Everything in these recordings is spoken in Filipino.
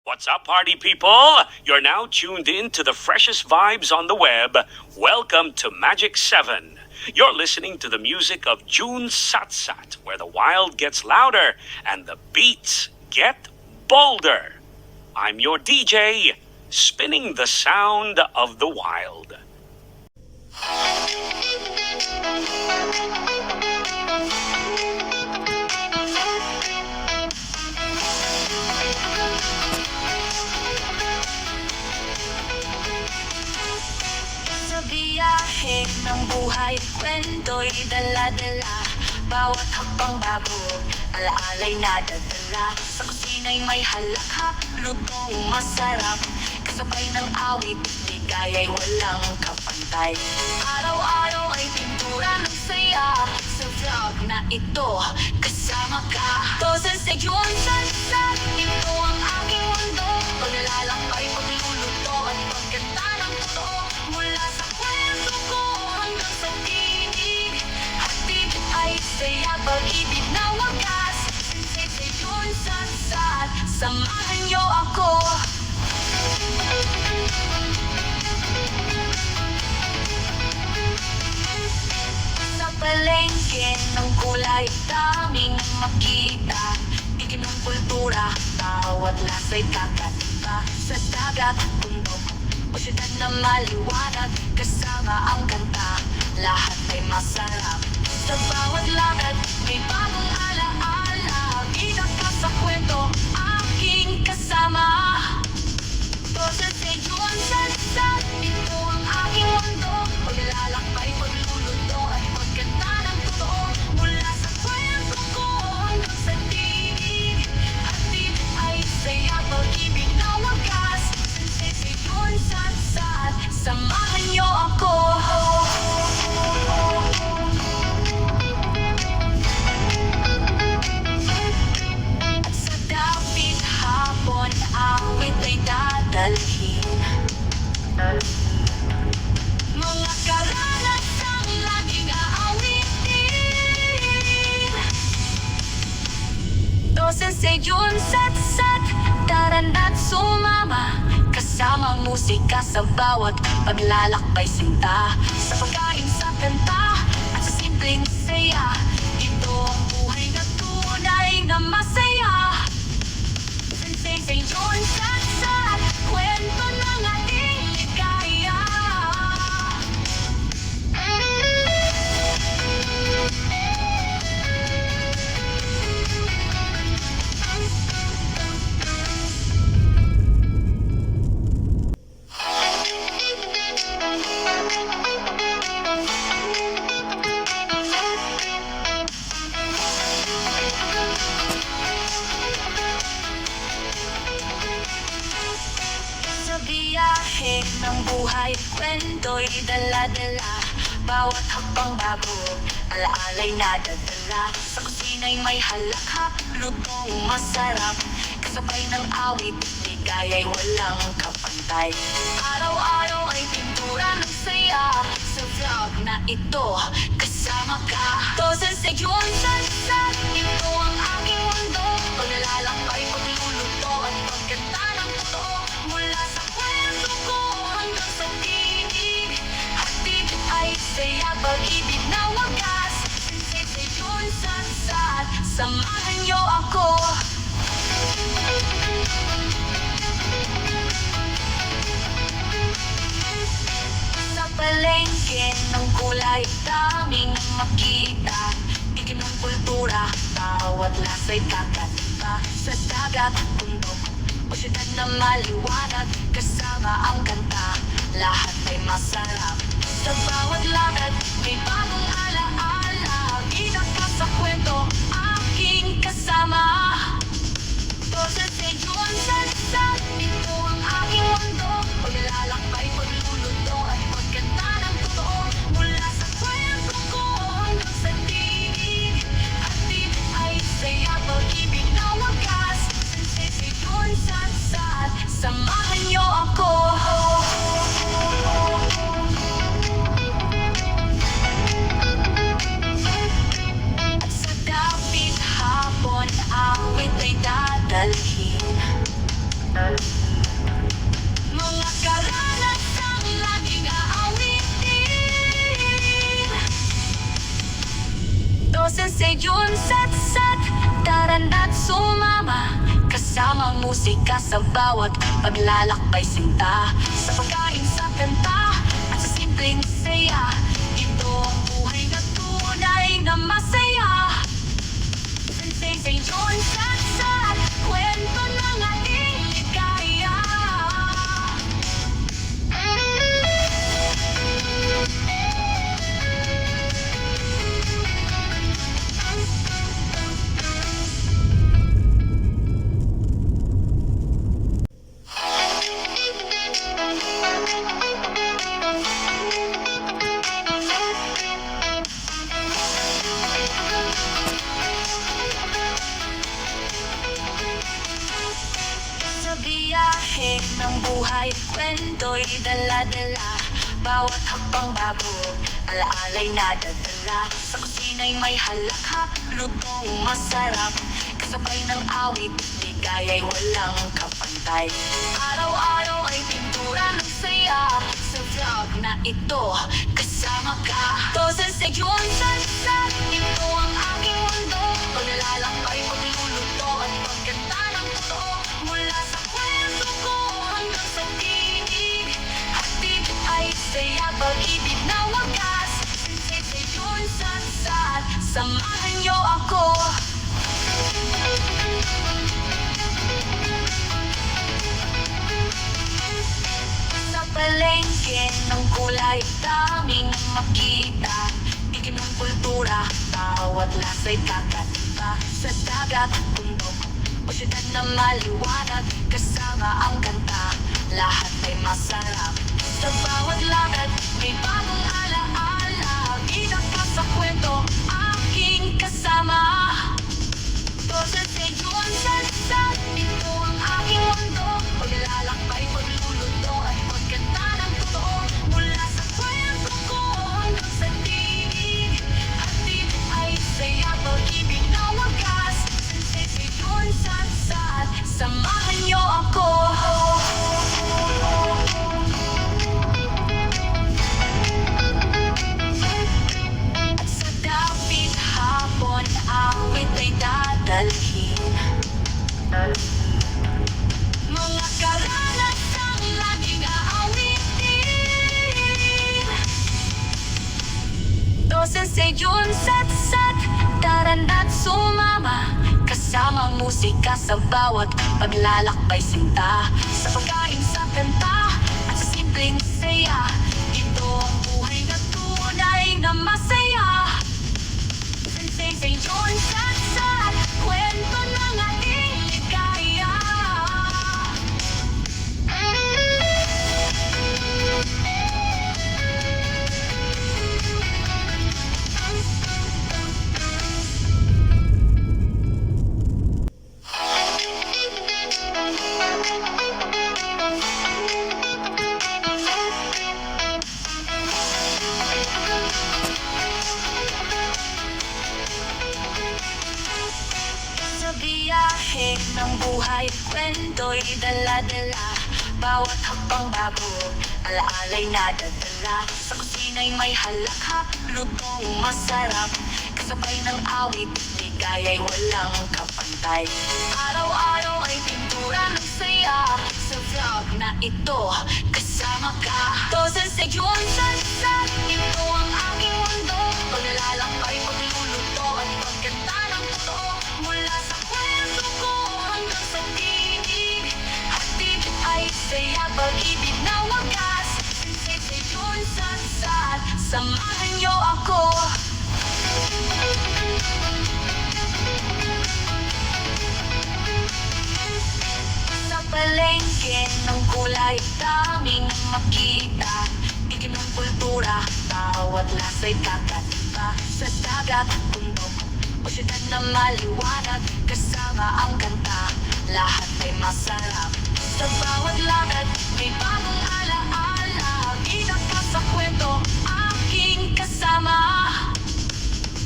What's up, party people? You're now tuned in to the freshest vibes on the web. Welcome to Magic 7. You're listening to the music of June Satsat, where the wild gets louder and the beats get bolder. I'm your DJ, spinning the sound of the wild. Sa biyahe ng buhay, kwento'y dala-dala. Bawat hakbang bago, alaalay na dadala. Sa kusina'y may halakhak, lutong masarap. Kasabay ng awit, ligaya'y walang kapantay. Araw-araw ay pintura ng saya. Sa vlog na ito, kasama ka. Tosen sa yun, satsat, ito ang aking mundo. Paglalakbay, pagluluto at pagkanta ng totoo. Mula sa kwento ko hanggang sa tinig, hatid ay saya, pag-ibig na wagas. Sensei sa yun, satsat, samahan niyo ako. Sa palengke ng kulay, daming makita. Bigyan ng kultura, bawat lasa'y kakaiba. Sa dagat, bundok, o syudad na maliwanag, kasama ang kanta, lahat ay masarap. Sa bawat lakad, may bagong alaala. Bida ka sa kwento, aking kasama. Tosen sa yun, satsat, ito ang aking mundo. Paglalakbay, pagluluto at pagkanta ng totoo. Mula sa kwento ko hanggang sa tinig, hatid ay saya, pag-ibig na wagas. Sensei sa yun, satsat, samahan niyo ako. At sa dapit hapon, awit ay dadalhin. Mga karanasang laging aawitin. Tosen sa yun, satsat, tara na't sumama. Kasama musika sa bawat paglalakbay, sinta. Sa pagkain, sa kanta, at sa simpleng saya. Ito ang buhay na tunay na masaya. Sensei sa yun, satsat, kwento ng ating ligaya. Sa biyahe ng buhay, kwento'y dala-dala. Bawat hakbang bago, alaalay na dadala. Sa kusina'y may halakhak, lutong masarap. Kasabay ng awit, ligaya'y walang kapantay. Araw-araw ay pintura ng saya. Sa vlog na ito, kasama ka. Tosen sa yun, satsat, ito ang aking mundo. Paglalakbay, pagluluto at pagkanta ng totoo. Mula sa kwento ko hanggang sa tinig, hatid ay saya, pag-ibig na wagas. Sensei sa yun, satsat, samahan niyo ako. Sa palengke ng kulay, daming makita. Bigyan ng kultura, bawat lasa'y kakaiba. Sa dagat, bundok, o syudad na maliwanag, kasama ang kanta, lahat ay masarap. Sa bawat lakad, may bagong alaala. Bida ka sa kwento, aking kasama. Tosen sa yun, satsat, ito ang aking mundo. Paglalakbay, pagluluto at pagkanta ng totoo. Mula sa kwento ko hanggang sa tinig, hatid ay saya, pag-ibig na wagas. Sensei sa yun, satsat, samahan niyo ako. At sa dapit hapon, Yun Satsat, tara na't sumama. Kasama ang musika sa bawat paglalakbay sinta. Sa pagkain, sa kanta, at sa simpleng saya. Ito ang buhay na tunay na masaya. Sensei Yun Satsat, kwento ng ating ligaya. Sa biyahe ng buhay, kwento'y dala-dala. Bawat hakbang bago, alaalay na dadala. Sa kusina'y may halakhak, lutong masarap. Kasabay ng awit, ligaya'y walang kapantay. Araw-araw ay pintura ng saya. Sa vlog na ito, kasama ka. To Sensei Yun Satsat, ito ang aking mundo. Paglalakbay, pagluluto at pagkanta ng totoo. Mula sa kwento ko hanggang sa tinig, hatid ay saya, pag-ibig na wagas. Sensei Yun Satsat, samahan niyo ako. Sa palengke ng kulay, daming makita. Ikim ng kultura, bawat lasa'y kakaiba. Sa dagat, bundok, o syudad na maliwanag, kasama ang kanta, lahat ay masarap. Sa bawat lakad, may bagong alaala. Bida ka sa kwento, aking kasama. To Sensei Yun Satsat, ito ang aking mundo. Paglalakbay, pagluluto at pagkanta ng totoo. Mula sa kwento ko hanggang sa tinig, hatid ay saya, pag-ibig na wagas. Sensei Yun Satsat, samahan niyo ako. At sa dapit hapon, awit ay dadalhin. Mga karanasang laging aawitin. To Sensei Yun Satsat, tara na't sumama. Kasama ang musika sa bawat paglalakbay sinta. Sa pagkain, sa kanta, at sa simpleng saya. Ito ang buhay na tunay na masaya. Sensei Yun Satsat, kwento ng ating ligaya. Sa biyahe ng buhay, kwento'y dala-dala. Bawat hakbang bago, alaalay na dadala. Sa kusina'y may halakhak, lutong masarap. Kasabay ng awit, ligaya'y walang kapantay. Araw-araw ay pintura ng saya. Sa vlog na ito, kasama ka. To Sensei Yun Satsat, ito ang aking mundo. Paglalakbay, pagluluto at pagkanta ng totoo. Mula sa kwento ko hanggang sa tinig, hatid ay saya, pag-ibig na wagas. Sensei Yun Satsat, samahan niyo ako. Sa palengke ng kulay, daming makita. Ikim ng kultura, bawat lasa'y kakaiba. Sa dagat, bundok, o syudad na maliwanag, kasama ang kanta, lahat ay masarap. Sa bawat lakad, may bagong alaala. Bida ka sa kwento, aking kasama.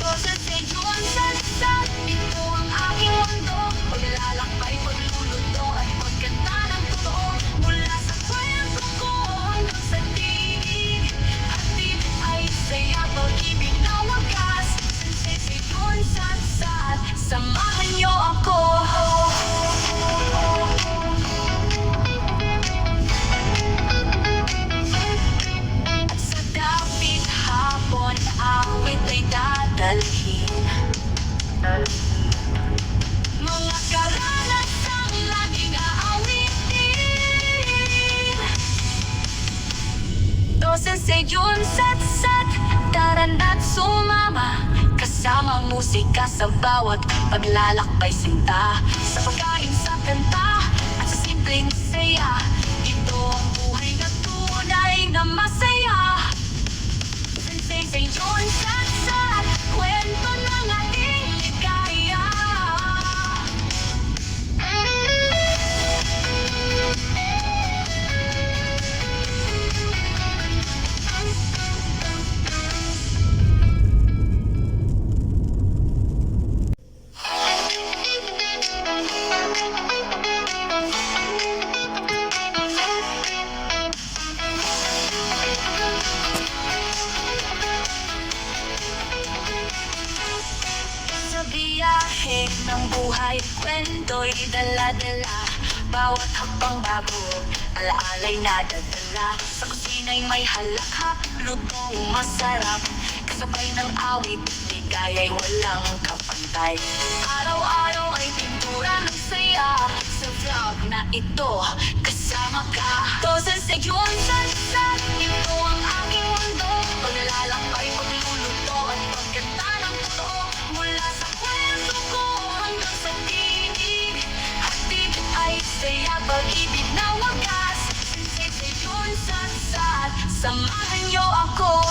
To Sensei Yun Satsat, ito ang aking mundo. Paglalakbay, pagluluto at pagkanta ng totoo. Mula sa kwento ko hanggang sa tinig, hatid ay saya, pag-ibig na wagas. Sensei Yun Satsat, Seyon sat-sat, tara na't sumama. Kasama musika sa bawat paglalakbay sinta. Sa pagkain, sa kanta, at sa simpleng saya. Ito ang buhay na tunay na masaya. Seyon sat-sat, kwento ng ating ligaya. Sa biyahe ng buhay, kwento'y dala-dala. Bawat hakbang bago, alaalay na dadala. Sa kusina'y may halakhak, lutong masarap. Kasabay ng awit, ligaya'y walang kapantay. Araw-araw ay pintura ng saya. Sa vlog na ito, kasama ka. To sa Seyon sat-sat, ito ang aking mundo. Paglalakbay, pagluluto at pagkanta ng totoo. Mula sa kwento ko hanggang sa tinig, hatid ay saya, pag-ibig na wagas. Seyon sat-sat, samahan niyo ako.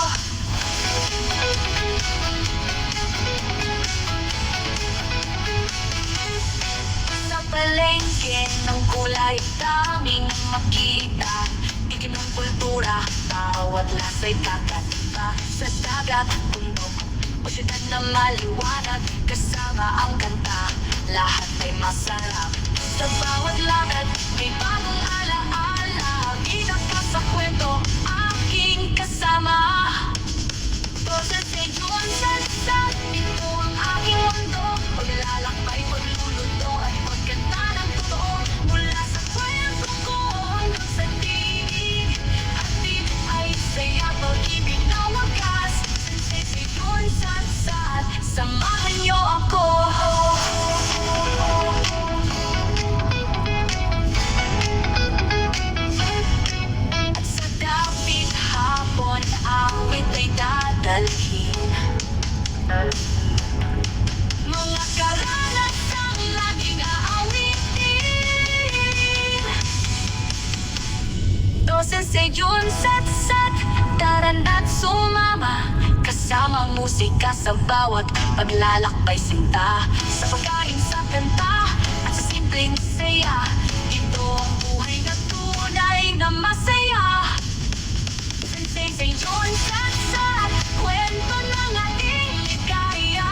Sa palengke ng kulay, daming makita. Bigyan ng kultura, bawat lasa'y kakaiba. Sa dagat, bundok, o syudad na maliwanag. Kasama ang kanta, lahat ay masarap. Sa bawat lakad, may bagong alaala. Bida ka sa kwento, aking kasama. To sa Seyon sat-sat, ito ang aking mundo. Paglalakbay, pagluluto at pagkanta ng totoo. Mula sa kwento ko hanggang sa tinig, hatid ay saya, pag-ibig na wagas. Seyon sat-sat, samahan niyo ako. At sa dapit hapon, awit ay dadalhin. Mga karanasang laging aawitin. To sa Seyon sat-sat, tara na't sumama. Kasama musika sa bawat paglalakbay sinta. Sa pagkain, sa kanta, at sa simpleng saya. Ito ang buhay na tunay na masaya. Seyon sat-sat, kwento ng ating ligaya.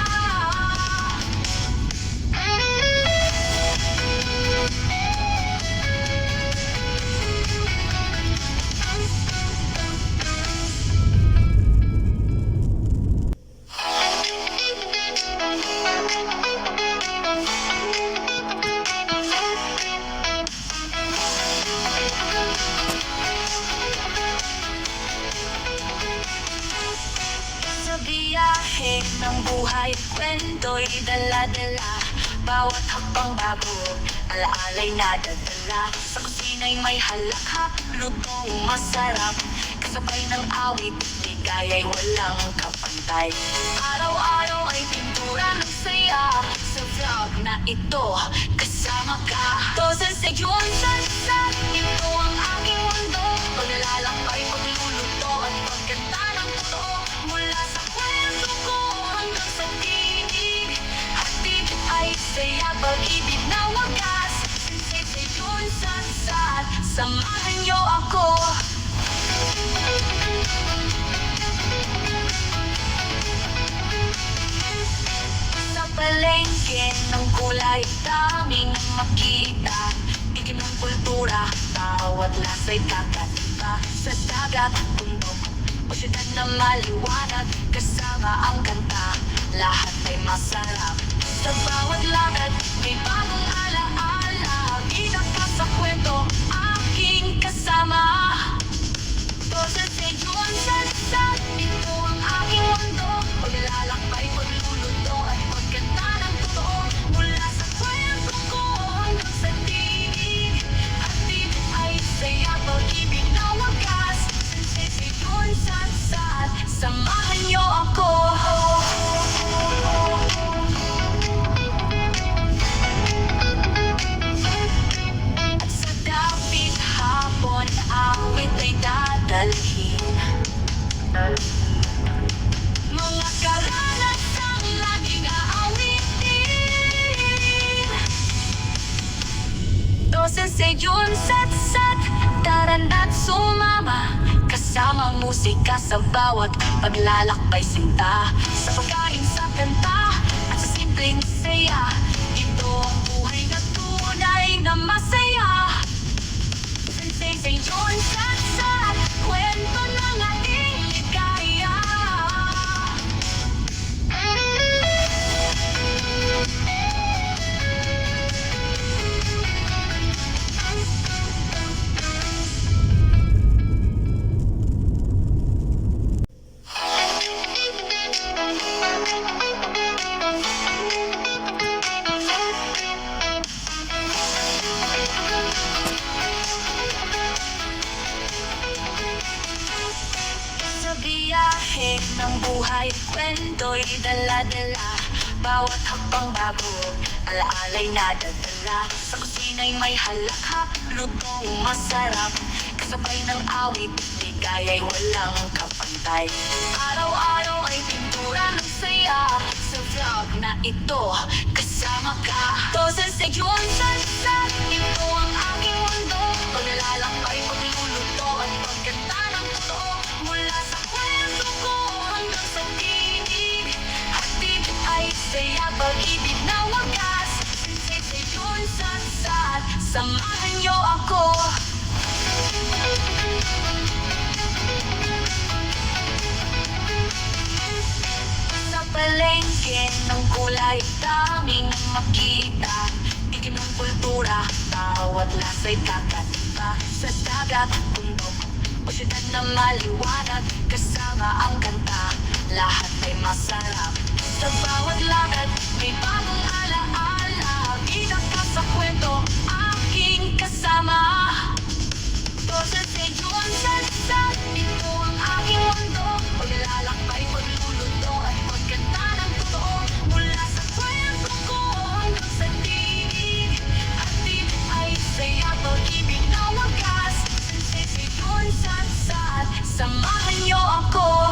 Sa biyahe ng buhay, kwento'y dala-dala. Bawat hakbang bago, alaalay na dadala. Sa kusina'y may halakhak, lutong masarap. Kasabay ng awit, ligaya'y walang kapantay. Araw-araw ay pintura ng saya. Sa vlog na ito, kasama ka. To sa Seyon sat-sat, ito ang aking mundo. Paglalakbay, pagluluto at pagkanta ng totoo. Mula sa kwento ko hanggang sa tinig, hatid ay saya, pag-ibig na wagas. Seyon sat-sat, samahan niyo ako. Sa palengke ng kulay, daming makita. Bigyan ng kultura, bawat lasa'y kakaiba. Sa dagat, bundok, o syudad na maliwanag. Kasama ang kanta, lahat ay masarap. Sa bawat lakad, may bagong alaala. Bida ka sa kwento, aking kasama. To sa Seyon sat-sat, ito ang aking mundo. Paglalakbay, pagluluto at pagkanta ng totoo. Mula sa kwento ko hanggang sa tinig, hatid ay saya, pag-ibig na wagas. Seyon Yun Satsat, tara na't sumama. Kasama musika sa bawat paglalakbay sinta. Sa pagkain, sa kanta, at sa simpleng saya. Ito ang buhay na tunay na masaya. Sensei Yun Satsat, kwento ng ating ligaya. Sa biyahe ng buhay, kwento'y dala-dala. Bawat hakbang bago, alaala'y nadadala. Sa kusina'y may halakhak, lutong masarap. Kasabay ng awit, ligaya'y walang kapantay. Araw-araw ay pintura ng saya. Sa vlog na ito, kasama ka. To Sensei Yun Satsat, ito ang aking mundo. Paglalakbay, pagluluto at pagkanta ng totoo. Mula sa kwento ko hanggang sa tinig, hatid ay saya, pag-ibig na wagas. Sensei Yun Satsat, samahan niyo ako. Sa palengke ng kulay, daming makita. Itim ng kultura, bawat lasa'y kakaiba. Sa dagat, bundok, o syudad na maliwanag, kasama ang kanta, lahat ay masarap. Sa bawat lakad, may bagong alaala. Bida ka sa kwento, aking kasama. To Sensei Yun Satsat, ito ang aking mundo. Paglalakbay, pagluluto at pagkanta ng totoo. Mula sa kwento ko hanggang sa tinig, hatid ay saya, pag-ibig na wagas. Sensei Yun Satsat, samahan niyo ako.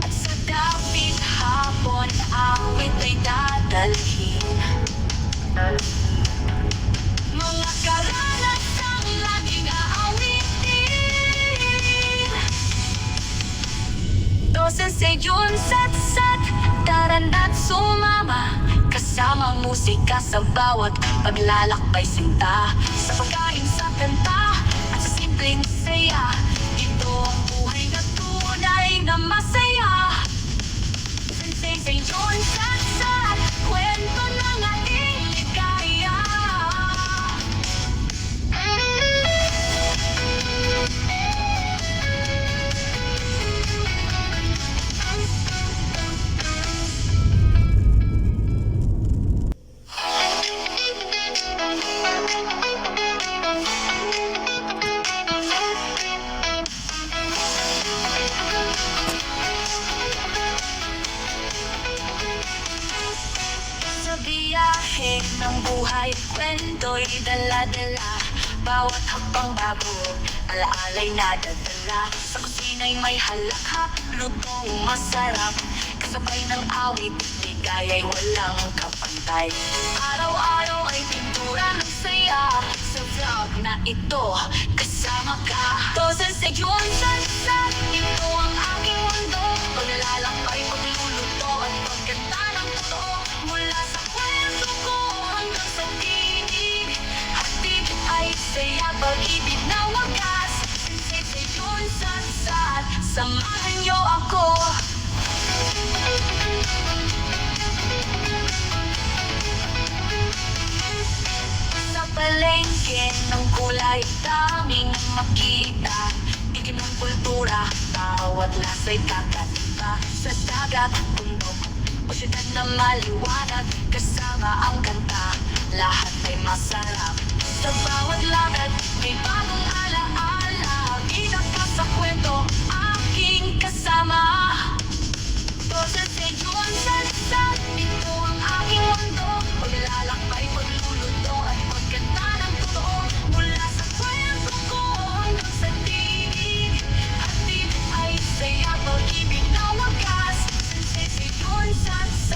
At sa dapit hapon, awit ay dadalhin. Mga karanasang laging aawitin. To Sensei Yun Satsat, tara na't sumama. Kasama musika sa bawat paglalakbay sinta. Sa pagkain, sa kanta, at sa simpleng saya. Ito ang buhay na tunay na masaya. Sensei Yun Satsat, kwento ng ating ligaya. Sa biyahe ng buhay, kwento'y dala-dala. Bawat hakbang bago, alaala'y nadadala. Sa kusina'y may halakhak, lutong masarap. Kasabay ng awit, ligaya'y walang kapantay. Araw-araw ay pintura ng saya. Sa vlog na ito, kasama ka. To Sensei Yun Satsat, ito ang aking mundo. Paglalakbay, pagluluto at pagkanta ng totoo. Mula sa kwento ko hanggang sa tinig, hatid ay saya, pag-ibig na wagas. Sensei Yun Satsat, samahan niyo ako. Sa palengke ng kulay, daming makita. Itim ng kultura, bawat lasa'y kakaiba. Sa dagat, bundok, o syudad na maliwanag, kasama ang kanta, lahat ay masarap. Sa bawat lakad, may bagong alaala. Bida ka sa kwento, aking kasama. To Sensei Yun Satsat, ito ang aking mundo. Paglalakbay, pagluluto at pagkanta ng totoo. Mula sa kwento ko hanggang sa tinig, hatid ay saya, pag-ibig na wagas. Sensei Yun Satsat,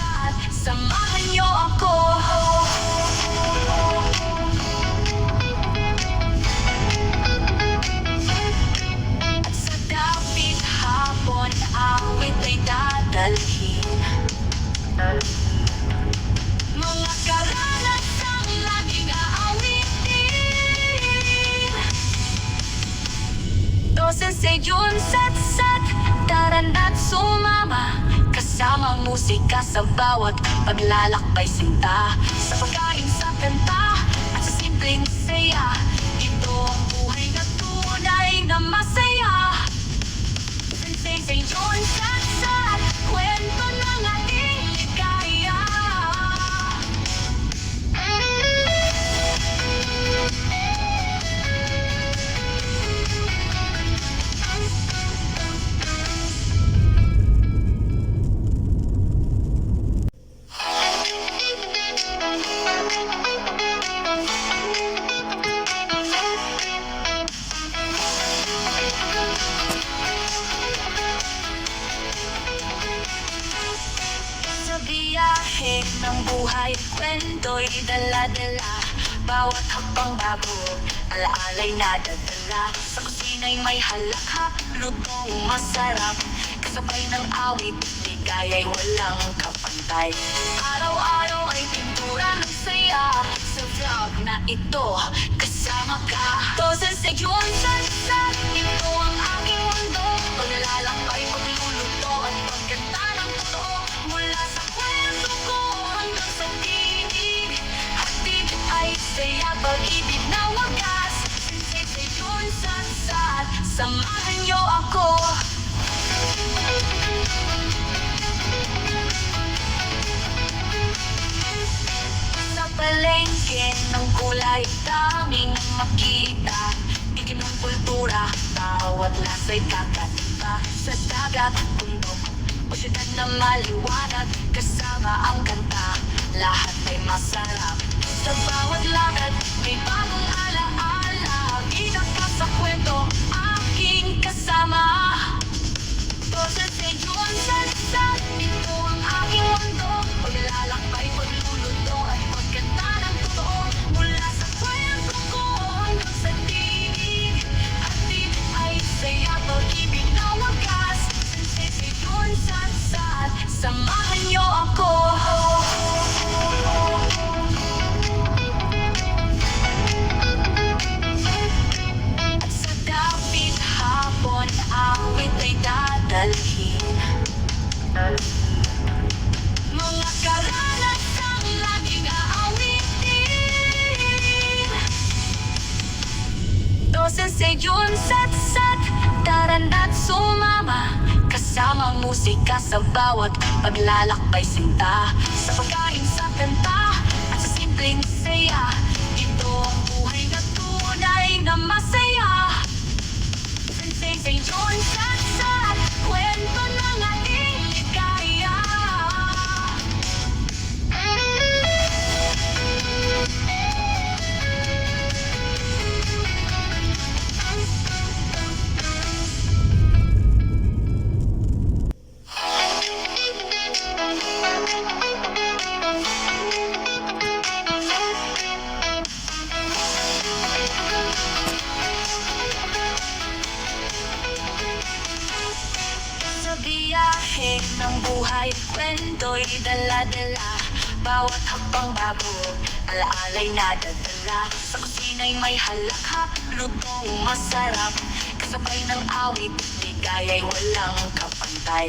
sumama kasama musika sa bawat paglalakbay sinta. Sa pagkain, sa kanta at sa simpleng saya, ito ang buhay na tunay na masaya. Sensei St. John Satsat, kwento ng ating ligaya. Sa biyahe ng buhay, kwento'y dala-dala. Bawat hakbang bago, alaalay na dadala. Sa kusina'y may halakhak, lutong masarap. Kasabay ng awit, ligaya'y walang kapantay. Araw-araw ay pintura ng saya. Sa vlog na ito, kasama ka. Tosen Seyon Satsat, ito ang aking mundo. Paglalakbay, pagluluto at pagkanta ng totoo. Mula sa kwento ko hanggang sa tinig, hatid ay saya, pag-ibig na wagas. Sensei Seyon Satsat, samahan niyo ako. Sa palengke ng kulay, daming makita. Ikin ng kultura, bawat lasa'y kakaiba. Sa dagat, bundok, o syudad na maliwanag, kasama ang kanta, lahat ay masarap. Sa bawat lakad, may bagong alaala. Bida ka sa kwento, aking kasama. Tosen Seyon Satsat, ito ang aking mundo. Paglalakbay, pagluluto at pagkanta ng totoo. Mula sa kwento ko hanggang sa tinig, hatid ay saya, pag-ibig na wagas. Sensei Seyon Satsat, samahan niyo ako. At sa dapit hapon, awit ay dadalhin. Mga karanasang laging aawitin. Tosen Seyon Satsat, tara na't sumama kasama musika sa bawat paglalakbay sinta. Sa pagkain, sa kanta at sa simpleng saya, ito ang buhay na tunay na masaya. Sensei Seyon Satsat, kwento ng ating ligaya. Sa biyahe ng buhay, kwento'y dala-dala. Bawat hakbang bago, alaalay na dadala. Sa kusina'y may halakhak, lutong masarap. Kasabay ng awit, ligaya'y walang kapantay.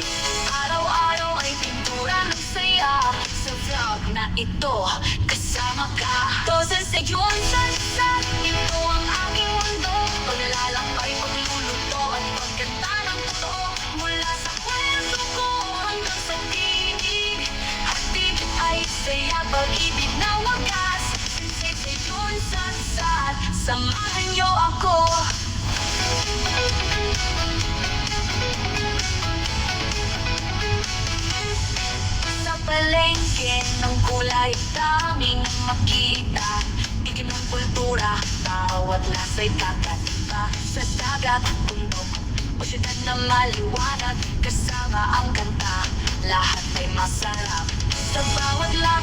Araw-araw ay pintura ng saya. Sa vlog na ito, kasama ka. Tosen Seyon Satsat, ito ang aking mundo. Paglalakbay, pagluluto at pagkanta ng totoo. Mula sa kwento ko hanggang sa tinig, hatid ay saya, pag-ibig na wagas. Sensei Seyon Satsat, samahan niyo ako. Sa palengke ng kulay, daming makita. Ikin ng kultura, bawat lasa'y kakaiba. Sa dagat, bundok, o syudad na maliwanag, kasama ang kanta, lahat ay masarap. Sa bawat lakad,